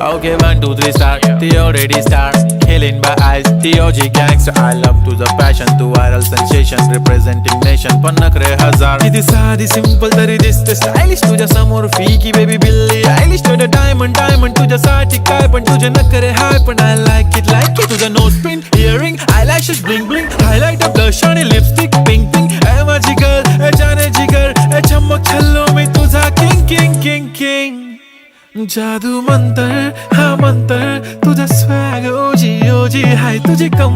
Okay, 1, 2, 3 start. The already start. Killing by eyes. The OG gangster. I love to the passion, to viral sensation, representing nation. पण नखरे हजार. किती साधी simple तरी दिसते stylish. तुझ्या समोर फीकी baby बिल्ली. Stylish to the diamond, diamond. तुझ्यासाठी काय पण तुझे नखरे हाय पण I like it, like it. तुझा nose pin, earring, eyelashes bling bling. Highlight of blush आणि lipstick pink pink. ए माझी girl, ए जाने जिगर, ए चमक छल्लो मी तुझा king king king king. जादू मंतर हा मंतर तुझा स्वॅग ओजी ओजी हाय तुझी कम